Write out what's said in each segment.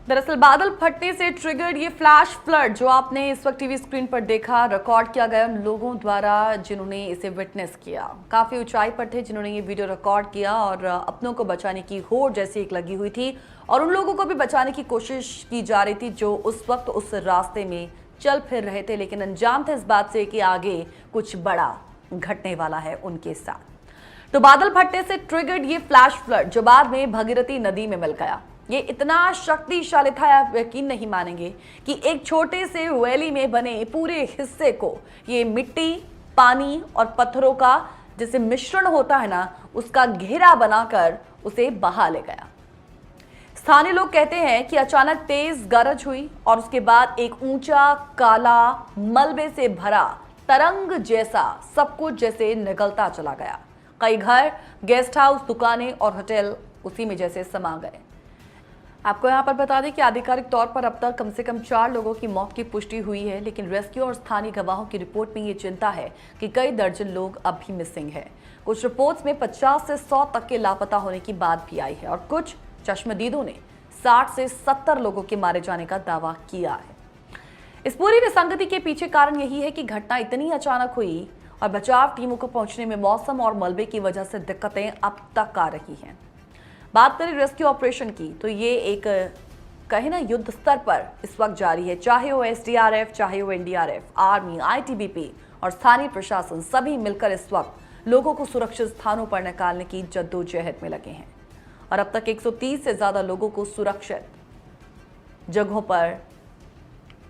दरअसल बादल फटने से ट्रिगर्ड ये फ्लैश फ्लड जो आपने इस वक्त टीवी स्क्रीन पर देखा, रिकॉर्ड किया गया उन लोगों द्वारा जिन्होंने इसे विटनेस किया। काफी ऊंचाई पर थे जिन्होंने ये वीडियो रिकॉर्ड किया और अपनों को बचाने की होड़ जैसी एक लगी हुई थी और उन लोगों को भी बचाने की कोशिश की जा रही थी जो उस वक्त उस रास्ते में चल फिर रहे थे, लेकिन अंजाम थे इस बात से कि आगे कुछ बड़ा घटने वाला है उनके साथ। तो बादल फटने से ट्रिगर्ड ये फ्लैश फ्लड जो बाद में भगीरथी नदी में मिल गया, ये इतना शक्तिशाली था, आप यकीन नहीं मानेंगे कि एक छोटे से वैली में बने पूरे हिस्से को ये मिट्टी, पानी और पत्थरों का जैसे मिश्रण होता है ना, उसका घेरा बनाकर उसे बहा ले गया। स्थानीय लोग कहते हैं कि अचानक तेज गरज हुई और उसके बाद एक ऊंचा काला मलबे से भरा तरंग जैसा सब कुछ जैसे निगलता चला गया। कई घर, गेस्ट हाउस, दुकानें और होटल उसी में जैसे समा गए। आपको यहाँ पर बता दें कि आधिकारिक तौर पर अब तक कम से कम 4 लोगों की मौत की पुष्टि हुई है, लेकिन रेस्क्यू और स्थानीय गवाहों की रिपोर्ट में ये चिंता है कि कई दर्जन लोग अब भी मिसिंग है। कुछ रिपोर्ट्स में 50 से 100 तक के लापता होने की बात भी आई है और कुछ चश्मदीदों ने 60 से 70 लोगों के मारे जाने का दावा किया है। इस पूरी विसंगति के पीछे कारण यही है कि घटना इतनी अचानक हुई और बचाव टीमों को पहुंचने में मौसम और मलबे की वजह से दिक्कतें अब तक आ रही हैं। बात करें रेस्क्यू ऑपरेशन की तो ये एक कहे ना युद्ध स्तर पर इस वक्त जारी है, चाहे वो एसडीआरएफ, चाहे वो एनडीआरएफ, आर्मी, आईटीबीपी और स्थानीय प्रशासन सभी मिलकर इस वक्त लोगों को सुरक्षित स्थानों पर निकालने की जद्दोजहद में लगे हैं और अब तक 130 से ज्यादा लोगों को सुरक्षित जगहों पर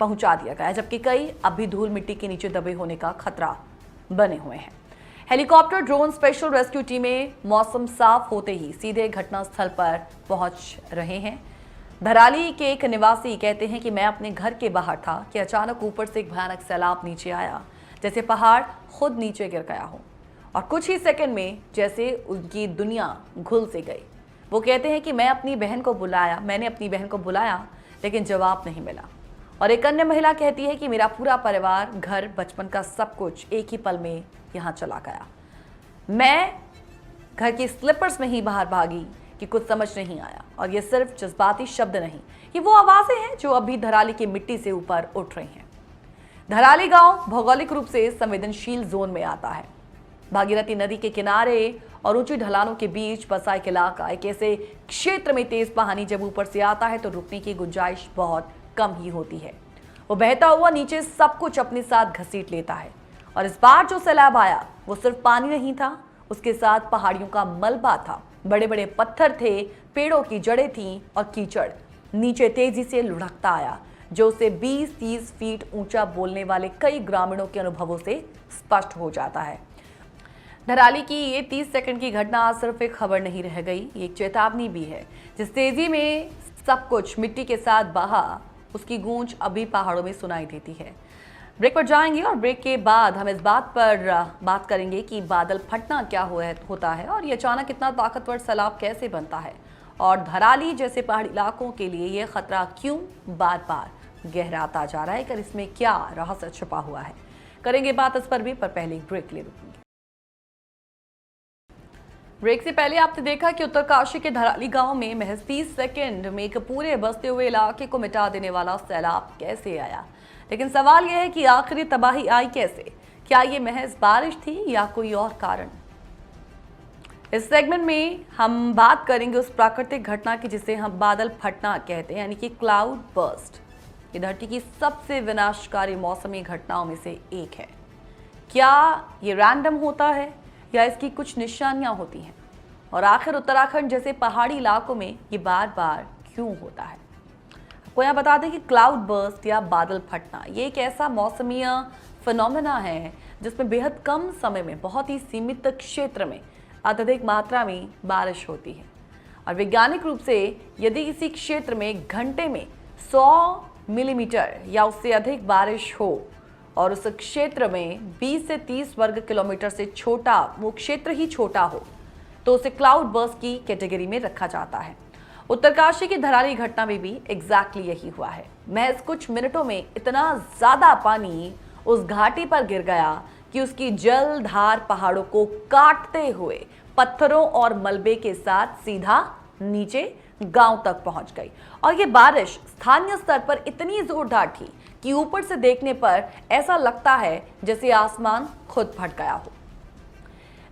पहुंचा दिया गया है, जबकि कई अभी धूल मिट्टी के नीचे दबे होने का खतरा बने हुए हैं। हेलीकॉप्टर, ड्रोन, स्पेशल रेस्क्यू टीमें मौसम साफ होते ही सीधे घटनास्थल पर पहुंच रहे हैं। धराली के एक निवासी कहते हैं कि मैं अपने घर के बाहर था कि अचानक ऊपर से एक भयानक सैलाब नीचे आया, जैसे पहाड़ खुद नीचे गिर गया हो और कुछ ही सेकंड में जैसे उनकी दुनिया घुल से गई। वो कहते हैं कि मैंने अपनी बहन को बुलाया लेकिन जवाब नहीं मिला। और एक अन्य महिला कहती है कि मेरा पूरा परिवार, घर, बचपन का सब कुछ एक ही पल में यहाँ चला गया। मैं घर की स्लीपर्स में ही बाहर भागी कि कुछ समझ नहीं आया। और ये सिर्फ जज्बाती शब्द नहीं, ये वो आवाजें हैं जो अभी धराली की मिट्टी से ऊपर उठ रही हैं। धराली गांव भौगोलिक रूप से संवेदनशील जोन में आता है। भागीरथी नदी के किनारे और ऊंची ढलानों के बीच बसा एक इलाका, एक ऐसे क्षेत्र में तेज पानी जब ऊपर से आता है तो रुकने की गुंजाइश बहुत कम ही होती है। वो बहता हुआ नीचे सब कुछ अपने साथ घसीट लेता है और इस बार जो सैलाब आया वो सिर्फ पानी नहीं था, उसके साथ पहाड़ियों का मलबा था, बड़े बड़े पत्थर थे, पेड़ों की जड़ें थीं और कीचड़ नीचे तेजी से लुढ़कता आया, जो उसे 20-30 फीट ऊंचा बोलने वाले कई ग्रामीणों के अनुभवों से स्पष्ट हो जाता है। धराली की ये 30 सेकंड की घटना सिर्फ एक खबर नहीं रह गई, ये एक चेतावनी भी है। जिस तेजी में सब कुछ मिट्टी के साथ बहा, उसकी गूंज अभी पहाड़ों में सुनाई देती है। ब्रेक पर जाएंगे और ब्रेक के बाद हम इस बात पर बात करेंगे कि बादल फटना क्या होता है और ये अचानक इतना ताकतवर सैलाब कैसे बनता है और धराली जैसे पहाड़ी इलाकों के लिए ये खतरा क्यों बार बार गहराता जा रहा है, कर इसमें क्या रहस्य छुपा हुआ है। करेंगे बात इस पर भी, पर पहले ब्रेक ले रुकेंगे। ब्रेक से पहले आपने देखा कि उत्तरकाशी के धराली गांव में महज 30 सेकंड में एक पूरे बसते हुए इलाके को मिटा देने वाला सैलाब कैसे आया। लेकिन सवाल यह है कि आखिर ये तबाही आई कैसे? क्या ये महज बारिश थी या कोई और कारण? इस सेगमेंट में हम बात करेंगे उस प्राकृतिक घटना की जिसे हम बादल फटना कहते हैं, यानी कि क्लाउड बर्स्ट। ये धरती की सबसे विनाशकारी मौसमी घटनाओं में से एक है। क्या ये रैंडम होता है या इसकी कुछ निशानियां होती हैं? और आखिर उत्तराखंड जैसे पहाड़ी इलाकों में ये बार बार क्यों होता है? आपको यहाँ बता दें कि क्लाउड बर्स्ट या बादल फटना ये एक ऐसा मौसमी फिनोमेना है जिसमें बेहद कम समय में बहुत ही सीमित क्षेत्र में अत्यधिक मात्रा में बारिश होती है। और वैज्ञानिक रूप से यदि किसी क्षेत्र में घंटे में 100 मिलीमीटर या उससे अधिक बारिश हो और उस क्षेत्र में 20 से 30 वर्ग किलोमीटर से छोटा वो क्षेत्र ही छोटा हो तो उसे क्लाउड बर्स्ट की कैटेगरी में रखा जाता है। उत्तरकाशी की धराली घटना में भी एग्जैक्टली यही हुआ है। महज कुछ मिनटों में इतना ज्यादा पानी उस घाटी पर गिर गया कि उसकी जलधार पहाड़ों को काटते हुए पत्थरों और मलबे के साथ सीधा नीचे गांव तक पहुंच गई और ये बारिश स्थानीय स्तर पर इतनी जोरदार थी कि ऊपर से देखने पर ऐसा लगता है जैसे आसमान खुद फट गया हो।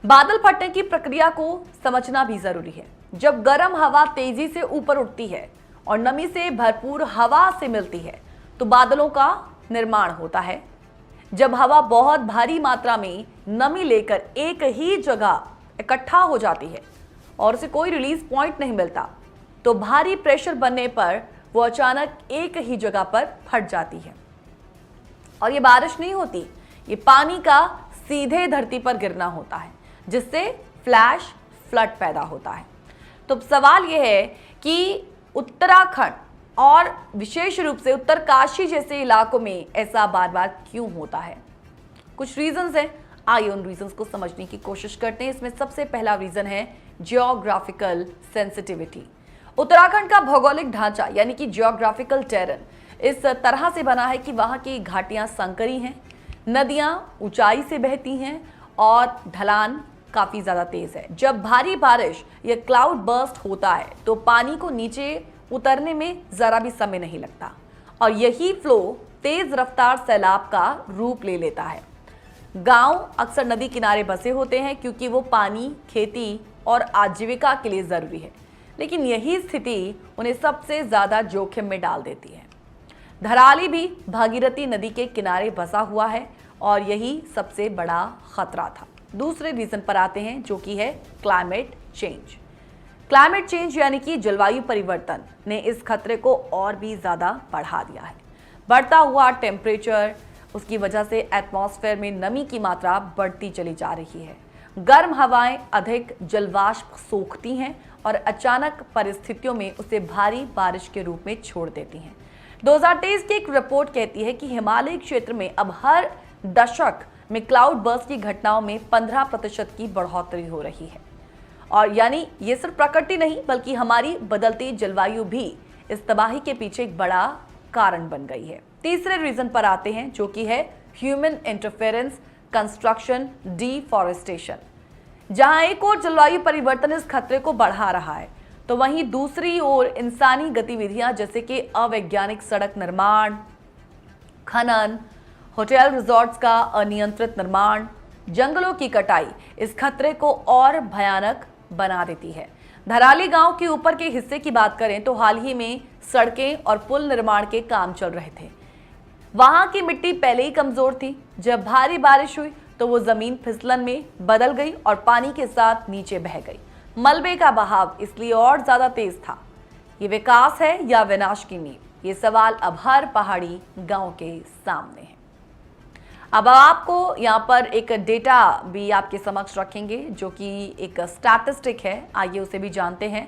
बादल फटने की प्रक्रिया को समझना भी जरूरी है। जब गर्म हवा तेजी से ऊपर उठती है और नमी से भरपूर हवा से मिलती है तो बादलों का निर्माण होता है। जब हवा बहुत भारी मात्रा में नमी लेकर एक ही जगह इकट्ठा हो जाती है और उसे कोई रिलीज पॉइंट नहीं मिलता तो भारी प्रेशर बनने पर वो अचानक एक ही जगह पर फट जाती है। और ये बारिश नहीं होती, ये पानी का सीधे धरती पर गिरना होता है जिससे फ्लैश फ्लड पैदा होता है। तो सवाल यह है कि उत्तराखंड और विशेष रूप से उत्तरकाशी जैसे इलाकों में ऐसा बार बार क्यों होता है? कुछ रीजंस हैं, आइए उन रीजंस को समझने की कोशिश करते हैं। इसमें सबसे पहला रीजन है जियोग्राफिकल सेंसिटिविटी। उत्तराखंड का भौगोलिक ढांचा यानी कि जियोग्राफिकल टेरेन इस तरह से बना है कि वहां की घाटियां संकरी हैं, नदियां ऊंचाई से बहती हैं और ढलान काफी ज्यादा तेज है। जब भारी बारिश या क्लाउड बर्स्ट होता है तो पानी को नीचे उतरने में जरा भी समय नहीं लगता और यही फ्लो तेज रफ्तार सैलाब का रूप ले लेता है। गांव अक्सर नदी किनारे बसे होते हैं क्योंकि वो पानी, खेती और आजीविका के लिए जरूरी है, लेकिन यही स्थिति उन्हें सबसे ज्यादा जोखिम में डाल देती है। धराली भी भागीरथी नदी के किनारे बसा हुआ है और यही सबसे बड़ा खतरा था। दूसरे रीजन पर आते हैं जो कि है क्लाइमेट चेंज। क्लाइमेट चेंज यानी कि जलवायु परिवर्तन ने इस खतरे को और भी ज्यादा बढ़ा दिया है। बढ़ता हुआ टेम्परेचर, उसकी वजह से एटमॉस्फेयर में नमी की मात्रा बढ़ती चली जा रही है। गर्म हवाएं अधिक जलवाष्प सोखती हैं और अचानक परिस्थितियों में उसे भारी बारिश के रूप में छोड़ देती हैं। 2023 की एक रिपोर्ट कहती है कि हिमालयी क्षेत्र में अब हर दशक में क्लाउड बर्स्ट की घटनाओं में 15% की बढ़ोतरी हो रही है। और यानी ये सिर्फ प्रकृति नहीं बल्कि हमारी बदलती जलवायु भी इस तबाही के पीछे एक बड़ा कारण बन गई है। तीसरे रीजन पर आते हैं जो कि है ह्यूमन इंटरफेरेंस, कंस्ट्रक्शन, डिफॉरेस्टेशन। जहां एक और जलवायु परिवर्तन इस खतरे को बढ़ा रहा है तो वहीं दूसरी ओर इंसानी गतिविधियां जैसे कि अवैज्ञानिक सड़क निर्माण, खनन, होटल रिजॉर्ट्स का अनियंत्रित निर्माण, जंगलों की कटाई इस खतरे को और भयानक बना देती है। धराली गांव के ऊपर के हिस्से की बात करें तो हाल ही में सड़कें और पुल निर्माण के काम चल रहे थे। वहां की मिट्टी पहले ही कमजोर थी। जब भारी बारिश हुई तो वो जमीन फिसलन में बदल गई और पानी के साथ नीचे बह गई। मलबे का बहाव इसलिए और ज्यादा तेज था। ये विकास है या विनाश की नींव? ये सवाल अब हर पहाड़ी गांव के सामने है। अब आपको यहाँ पर एक डेटा भी आपके समक्ष रखेंगे जो कि एक स्टैटिस्टिक है, आइए उसे भी जानते हैं।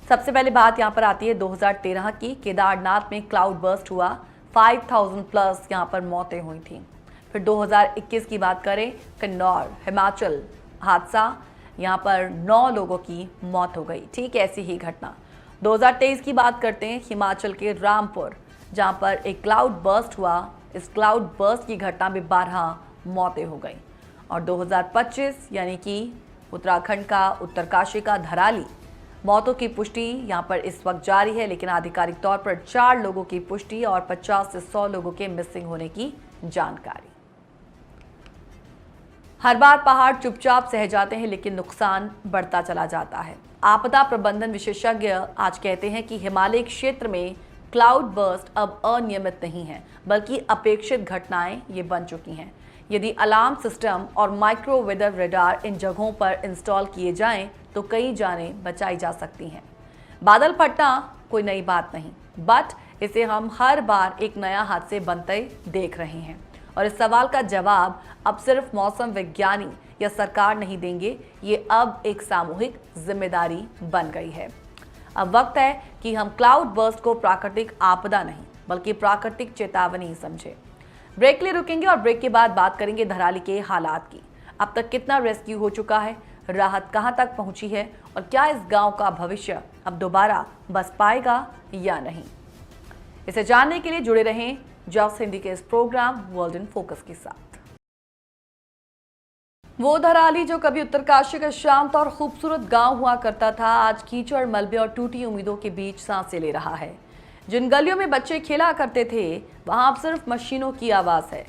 सबसे पहले बात यहाँ पर आती है 2013 की। केदारनाथ में क्लाउड बर्स्ट हुआ, 5000 प्लस यहाँ पर मौतें हुई थी। फिर 2021 की बात करें, किन्नौर हिमाचल हादसा, यहाँ पर 9 लोगों की मौत हो गई। ठीक ऐसी ही घटना 2023 की बात करते हैं, हिमाचल के रामपुर जहाँ पर एक क्लाउड बर्स्ट हुआ। इस क्लाउड बर्स्ट की घटना में 12 मौतें हो गई। और 2025 यानी कि उत्तराखंड का उत्तरकाशी का धराली, मौतों की पुष्टि यहाँ पर इस वक्त जारी है, लेकिन आधिकारिक तौर पर 4 लोगों की पुष्टि और 50 से 100 लोगों के मिसिंग होने की जानकारी। हर बार पहाड़ चुपचाप सह जाते हैं लेकिन नुकसान बढ़ता चला जाता है। आपदा प्रबंधन विशेषज्ञ आज कहते हैं कि हिमालय क्षेत्र में क्लाउड बर्स्ट अब अनियमित नहीं है बल्कि अपेक्षित घटनाएं ये बन चुकी हैं। यदि अलार्म सिस्टम और माइक्रो वेदर रडार इन जगहों पर इंस्टॉल किए जाएं तो कई जानें बचाई जा सकती हैं। बादल फटना कोई नई बात नहीं, बट इसे हम हर बार एक नया हादसे बनते देख रहे हैं और इस सवाल का जवाब अब सिर्फ मौसम विज्ञानी या सरकार नहीं देंगे, ये अब एक सामूहिक जिम्मेदारी बन गई है। अब वक्त है कि हम क्लाउड बर्स्ट को प्राकृतिक आपदा नहीं बल्कि प्राकृतिक चेतावनी समझे। ब्रेक लिए रुकेंगे और ब्रेक के बाद बात करेंगे धराली के हालात की। अब तक कितना रेस्क्यू हो चुका है, राहत कहां तक पहुंची है और क्या इस गांव का भविष्य अब दोबारा बस पाएगा या नहीं। इसे जानने के लिए जुड़े रहें जॉब्स हिंदी के इस प्रोग्राम वर्ल्ड इन फोकस के साथ। वो धराली जो कभी उत्तरकाशी का शांत और खूबसूरत गांव हुआ करता था, आज कीचड़, मलबे और टूटी उम्मीदों के बीच सांसें ले रहा है। जिन गलियों में बच्चे खेला करते थे, वहां अब सिर्फ मशीनों की आवाज है।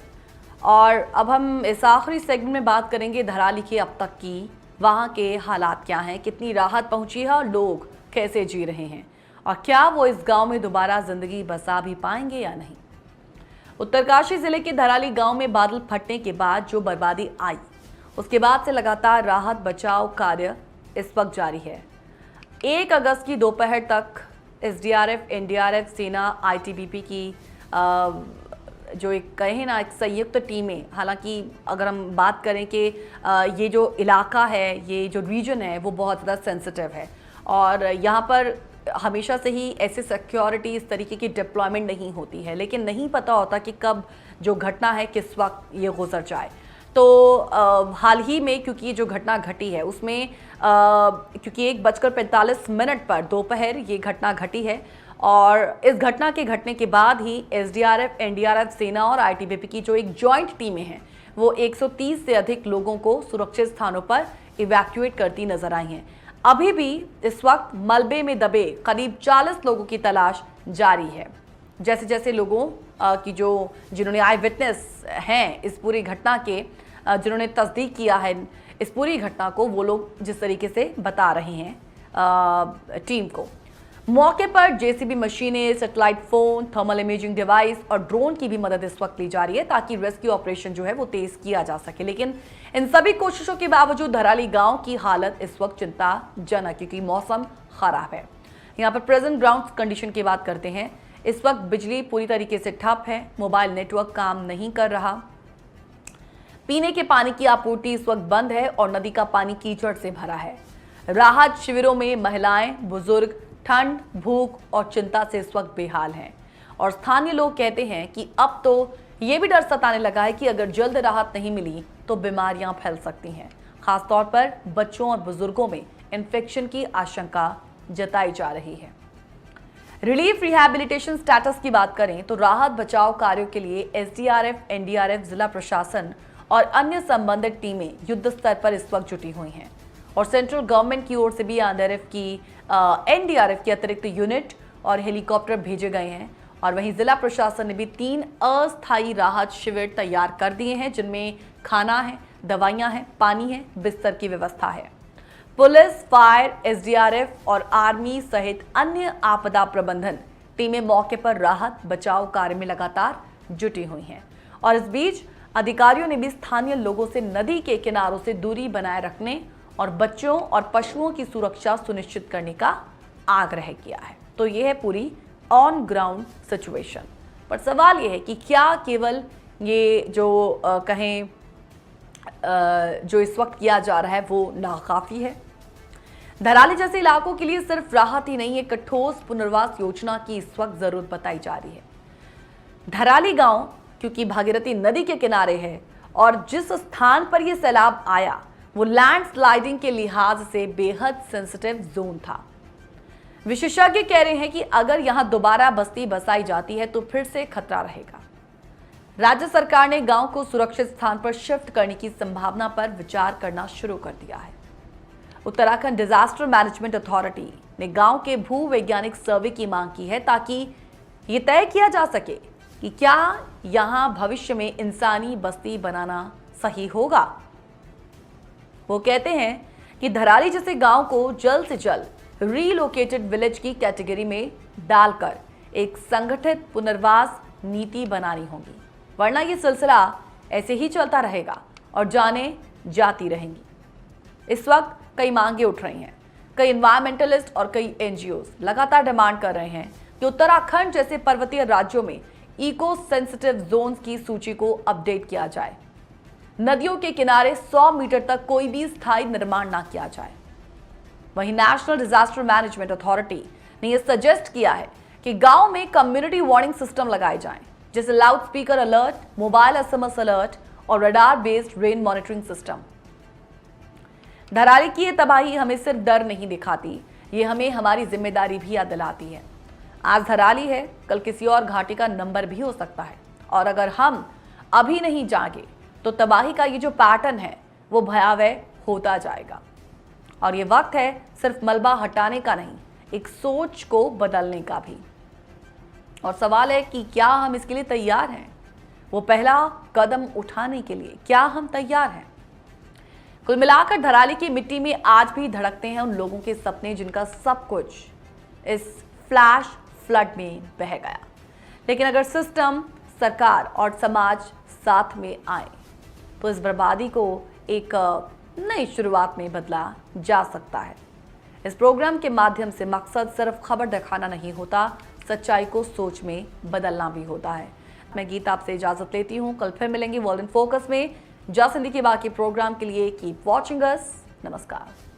और अब हम इस आखिरी सेगमेंट में बात करेंगे धराली के अब तक की, वहां के हालात क्या हैं, कितनी राहत पहुंची है और लोग कैसे जी रहे हैं, और क्या वो इस गांव में दोबारा जिंदगी बसा भी पाएंगे या नहीं। उत्तरकाशी जिले के धराली गांव में बादल फटने के बाद जो बर्बादी आई, उसके बाद से लगातार राहत बचाव कार्य इस वक्त जारी है। 1 अगस्त की दोपहर तक एसडीआरएफ, एनडीआरएफ, सेना, आईटीबीपी की जो एक कहें ना एक संयुक्त टीमें, हालांकि अगर हम बात करें कि ये जो इलाका है, ये जो रीजन है, वो बहुत ज़्यादा सेंसिटिव है और यहाँ पर हमेशा से ही ऐसे सिक्योरिटी इस तरीके की डिप्लॉयमेंट नहीं होती है, लेकिन नहीं पता होता कि कब जो घटना है किस वक्त ये गुजर जाए। तो हाल ही में क्योंकि ये जो घटना घटी है उसमें क्योंकि 1:45 पर दोपहर ये घटना घटी है और इस घटना के घटने के बाद ही एसडीआरएफ, एनडीआरएफ, सेना और आईटीबीपी की जो एक जॉइंट टीमें हैं वो 130 से अधिक लोगों को सुरक्षित स्थानों पर इवैक्यूएट करती नजर आई हैं। अभी भी इस वक्त मलबे में दबे करीब 40 लोगों की तलाश जारी है। जैसे जैसे लोगों की जिन्होंने आई विटनेस हैं इस पूरी घटना के, जिन्होंने तस्दीक किया है इस पूरी घटना को, वो लोग जिस तरीके से बता रहे हैं टीम को, मौके पर जेसीबी मशीनें, satellite phone, thermal imaging device और ड्रोन की भी मदद इस वक्त ली जा रही है ताकि रेस्क्यू ऑपरेशन जो है वो तेज किया जा सके। लेकिन इन सभी कोशिशों के बावजूद धराली गांव की हालत इस वक्त चिंताजनक, क्योंकि मौसम खराब है। यहाँ पर प्रेजेंट ग्राउंड कंडीशन की बात करते हैं। इस वक्त बिजली पूरी तरीके से ठप है, मोबाइल नेटवर्क काम नहीं कर रहा, पीने के पानी की आपूर्ति इस वक्त बंद है और नदी का पानी कीचड़ से भरा है। राहत शिविरों में महिलाएं, बुजुर्ग ठंड, भूख और चिंता से इस वक्त बेहाल हैं और स्थानीय लोग कहते हैं कि अब तो ये भी डर सताने लगा है कि अगर जल्द राहत नहीं मिली तो बीमारियां फैल सकती हैं। खासतौर पर बच्चों और बुजुर्गों में इन्फेक्शन की आशंका जताई जा रही है। रिलीफ रिहैबिलिटेशन स्टेटस की बात करें तो राहत बचाव कार्यों के लिए एसडीआरएफ, एनडीआरएफ, जिला प्रशासन और अन्य संबंधित टीमें युद्ध स्तर पर इस वक्त जुटी हुई हैं और सेंट्रल गवर्नमेंट की ओर से भी एनडीआरएफ की अतिरिक्त यूनिट और हेलीकॉप्टर भेजे गए हैं और वहीं जिला प्रशासन ने भी 3 अस्थायी राहत शिविर तैयार कर दिए हैं, जिनमें खाना है, दवाइयां हैं, पानी है, बिस्तर की व्यवस्था है। पुलिस, फायर, एसडीआरएफ और आर्मी सहित अन्य आपदा प्रबंधन टीमें मौके पर राहत बचाव कार्य में लगातार जुटी हुई हैं और इस बीच अधिकारियों ने भी स्थानीय लोगों से नदी के किनारों से दूरी बनाए रखने और बच्चों और पशुओं की सुरक्षा सुनिश्चित करने का आग्रह किया है। तो यह है पूरी ऑन ग्राउंड सिचुएशन। पर सवाल यह है कि क्या केवल ये जो जो इस वक्त किया जा रहा है वो नाकाफी है? धराली जैसे इलाकों के लिए सिर्फ राहत ही नहीं, एक ठोस पुनर्वास योजना की इस वक्त जरूरत बताई जा रही है। धराली गांव क्योंकि भागीरथी नदी के किनारे है और जिस स्थान पर यह सैलाब आया वो लैंडस्लाइडिंग के लिहाज से बेहद सेंसिटिव जोन था। विशेषज्ञ कह रहे हैं कि अगर यहां दोबारा बस्ती बसाई जाती है तो फिर से खतरा रहेगा। राज्य सरकार ने गांव को सुरक्षित स्थान पर शिफ्ट करने की संभावना पर विचार करना शुरू कर दिया है। उत्तराखंड डिजास्टर मैनेजमेंट अथॉरिटी ने गांव के भूवैज्ञानिक सर्वे की मांग की है ताकि ये तय किया जा सके कि क्या यहां भविष्य में इंसानी बस्ती बनाना सही होगा। वो कहते हैं कि धराली जैसे गांव को जल्द से जल्द रीलोकेटेड विलेज की कैटेगरी में डालकर एक संगठित पुनर्वास नीति बनानी होगी, वरना ये सिलसिला ऐसे ही चलता रहेगा और जाने जाती रहेंगी। इस वक्त कई मांगे उठ रही हैं। कई एनवायरमेंटलिस्ट और कई एनजीओज लगातार डिमांड कर रहे हैं कि उत्तराखंड जैसे पर्वतीय राज्यों में इको सेंसिटिव जोन्स की सूची को अपडेट किया जाए। नदियों के किनारे 100 मीटर तक कोई भी स्थायी निर्माण ना किया जाए। वहीं नेशनल डिजास्टर मैनेजमेंट अथॉरिटी ने यह सजेस्ट किया है कि गांव में कम्युनिटी वार्निंग सिस्टम लगाए जाएं, जैसे loud speaker alert, mobile SMS alert और radar based rain monitoring system. Dharali की ये तबाही हमें सिर्फ डर नहीं दिखाती, ये हमें हमारी जिम्मेदारी भी याद दिलाती है। आज धराली है, कल किसी और घाटी का नंबर भी हो सकता है और अगर हम अभी नहीं जागे तो तबाही का ये जो पैटर्न है वो भयावह होता जाएगा। और ये वक्त है सिर्फ मलबा हटाने का नहीं, एक सोच को बदलने का भी। और सवाल है कि क्या हम इसके लिए तैयार हैं? वो पहला कदम उठाने के लिए क्या हम तैयार हैं? कुल मिलाकर धराली की मिट्टी में आज भी धड़कते हैं उन लोगों के सपने जिनका सब कुछ इस फ्लैश फ्लड में बह गया। लेकिन अगर सिस्टम, सरकार और समाज साथ में आए तो इस बर्बादी को एक नई शुरुआत में बदला जा सकता है। इस प्रोग्राम के माध्यम से मकसद सिर्फ खबर दिखाना नहीं होता, सच्चाई को सोच में बदलना भी होता है। मैं गीता आपसे इजाजत लेती हूँ। कल फिर मिलेंगे वर्ल्ड इन फोकस में। जा सिंधी के बाकी प्रोग्राम के लिए कीप वॉचिंग अस। नमस्कार।